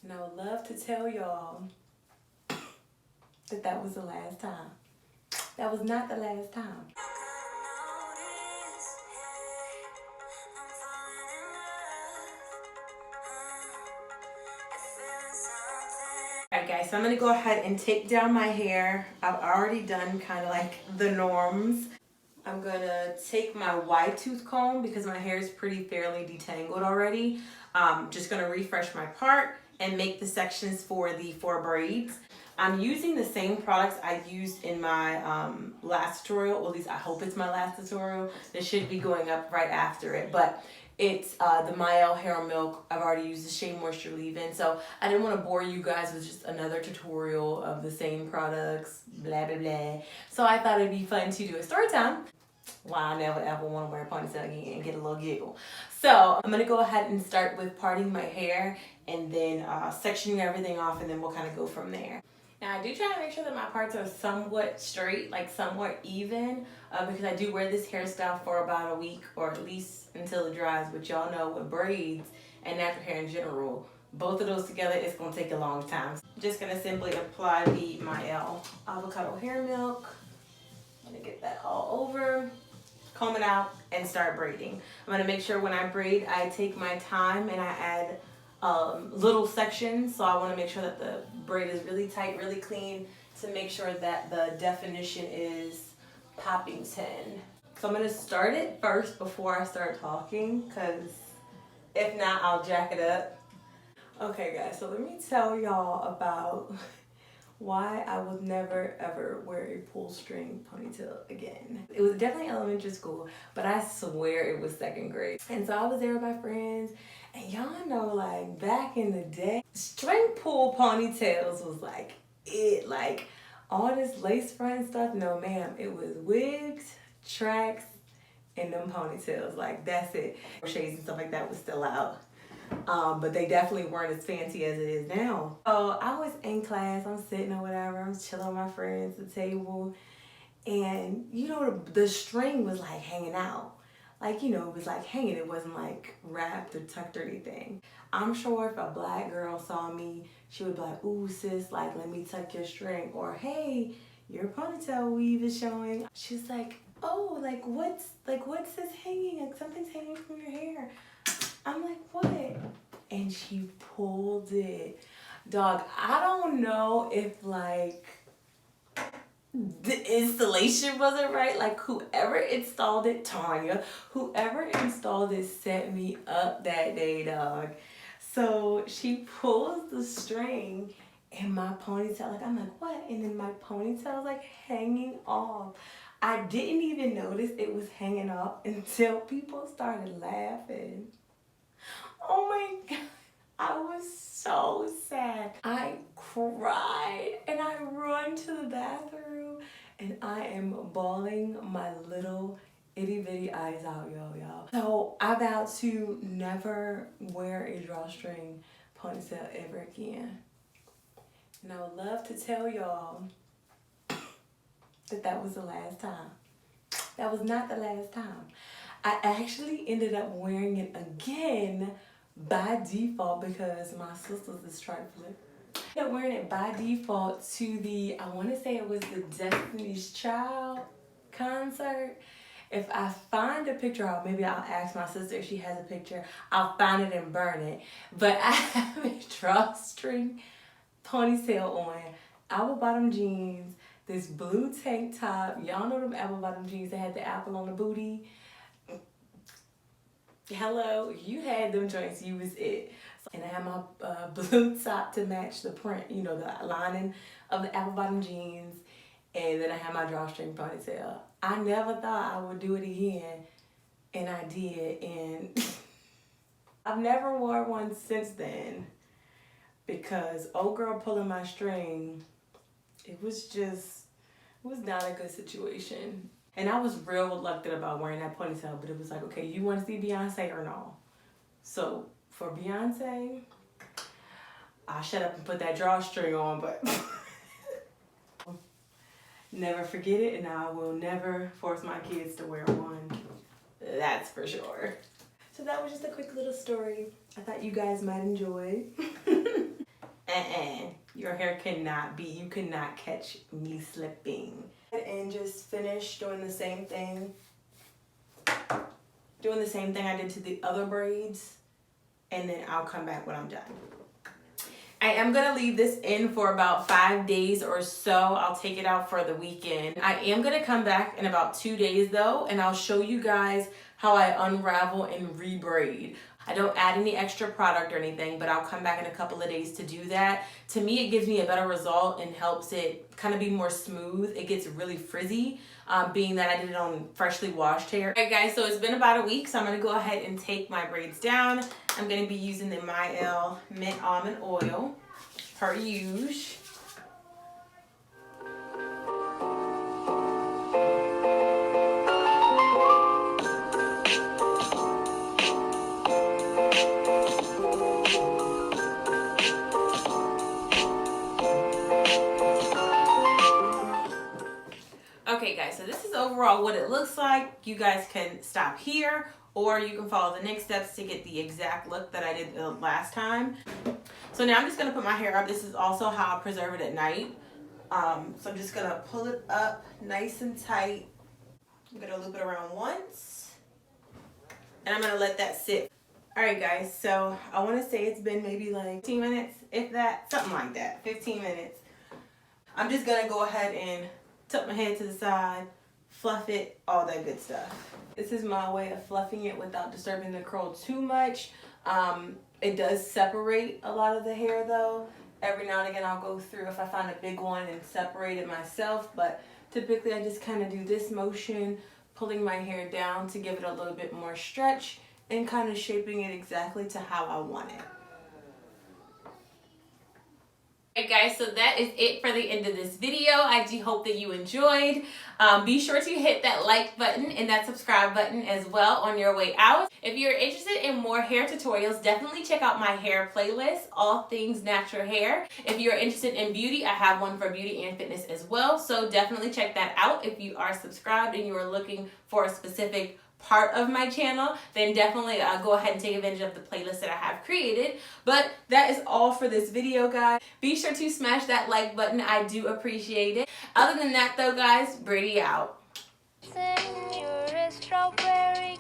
And I would love to tell y'all that that was the last time. That was not the last time. Alright guys, so I'm going to go ahead and take down my hair. I've already done kind of like the norms. I'm going to take my wide tooth comb because my hair is pretty fairly detangled already. Just going to refresh my part and make the sections for the 4 braids. I'm using the same products I used in my last tutorial, or at least I hope it's my last tutorial. This should be going up right after it, but it's the Mielle Hair Milk. I've already used the Shea Moisture Leave-In, so I didn't want to bore you guys with just another tutorial of the same products, blah, blah, blah. So I thought it'd be fun to do a story time. Why I never ever want to wear a ponytail again and get a little giggle. So I'm going to go ahead and start with parting my hair and then sectioning everything off, and then we'll kind of go from there. Now I do try to make sure that my parts are somewhat straight, like somewhat even, because I do wear this hairstyle for about a week or at least until it dries, which y'all know with braids and natural hair in general, both of those together it's going to take a long time. I'm just going to simply apply the Mielle Avocado Hair Milk. I'm going to get that all over, comb it out, and start braiding. I'm going to make sure when I braid I take my time and I add little sections, so I want to make sure that the braid is really tight, really clean, to make sure that the definition is popping 10. So I'm going to start it first before I start talking, because if not I'll jack it up. Okay guys, so let me tell y'all about why I would never ever wear a pull string ponytail again. It was definitely elementary school, but I swear it was 2nd grade. And so I was there with my friends, and y'all know, like back in the day, string pull ponytails was like it. Like all this lace front stuff, no ma'am. It was wigs, tracks, and them ponytails. Like that's it. Shades and stuff like that was still out. But they definitely weren't as fancy as it is now. So I was in class, I'm sitting or whatever, I'm chilling with my friends at the table, and you know the string was like hanging out. Like, you know, it was like hanging, it wasn't like wrapped or tucked or anything. I'm sure if a black girl saw me, she would be like, ooh sis, like let me tuck your string, or hey, your ponytail weave is showing. She's like, oh, like what's this hanging? Like something's hanging from your hair. I'm like, what? And she pulled it. Dog, I don't know if like the installation wasn't right. Like whoever installed it, Tanya, whoever installed it set me up that day, dog. So she pulls the string and my ponytail, like I'm like, what? And then my ponytail's like hanging off. I didn't even notice it was hanging off until people started laughing. Oh my God, I was so sad. I cried and I run to the bathroom and I am bawling my little itty bitty eyes out, y'all. So I vowed to never wear a drawstring ponytail ever again. And I would love to tell y'all that that was the last time. That was not the last time. I actually ended up wearing it again by default because my sister's is trifling. I ended up wearing it by default to the, I want to say it was the Destiny's Child concert. If I find a picture, or maybe I'll ask my sister if she has a picture. I'll find it and burn it. But I have a drawstring ponytail on, apple bottom jeans, this blue tank top. Y'all know them apple bottom jeans that had the apple on the booty. Hello, you had them joints, you was it. And I had my blue top to match the print, you know, the lining of the apple bottom jeans. And then I had my drawstring ponytail. I never thought I would do it again, and I did. And I've never worn one since then because old girl pulling my string, it was not a good situation. And I was real reluctant about wearing that ponytail, but it was like, okay, you want to see Beyonce or no? So for Beyonce, I shut up and put that drawstring on, but never forget it, and I will never force my kids to wear one. That's for sure. So that was just a quick little story I thought you guys might enjoy. Your hair cannot be, you cannot catch me slipping. And just finish doing the same thing. Doing the same thing I did to the other braids. And then I'll come back when I'm done. I am going to leave this in for about 5 days or so. I'll take it out for the weekend. I am going to come back in about 2 days though, and I'll show you guys how I unravel and rebraid. I don't add any extra product or anything, but I'll come back in a couple of days to do that. To me, it gives me a better result and helps it kind of be more smooth. It gets really frizzy, being that I did it on freshly washed hair. All right guys, so it's been about a week, so I'm gonna go ahead and take my braids down. I'm gonna be using the Mielle Mint Almond Oil, per usual. Okay guys, so this is overall what it looks like. You guys can stop here or you can follow the next steps to get the exact look that I did the last time. So now I'm just gonna put my hair up. This is also how I preserve it at night. So I'm just gonna pull it up nice and tight. I'm gonna loop it around once and I'm gonna let that sit. All right guys, so I wanna say it's been maybe like 15 minutes, if that, something like that, 15 minutes. I'm just gonna go ahead and tuck my head to the side, fluff it, all that good stuff. This is my way of fluffing it without disturbing the curl too much. It does separate a lot of the hair though. Every now and again I'll go through if I find a big one and separate it myself, but typically I just kind of do this motion, pulling my hair down to give it a little bit more stretch and kind of shaping it exactly to how I want it. Alright guys, so that is it for the end of this video. I do hope that you enjoyed. Be sure to hit that like button and that subscribe button as well on your way out. If you're interested in more hair tutorials, definitely check out my hair playlist, All Things Natural Hair. If you're interested in beauty, I have one for beauty and fitness as well. So definitely check that out. If you are subscribed and you are looking for a specific part of my channel, then definitely go ahead and take advantage of the playlist that I have created. But that is all for this video, guys. Be sure to smash that like button. I do appreciate it. Other than that though, guys, Brittany out. You're a strawberry.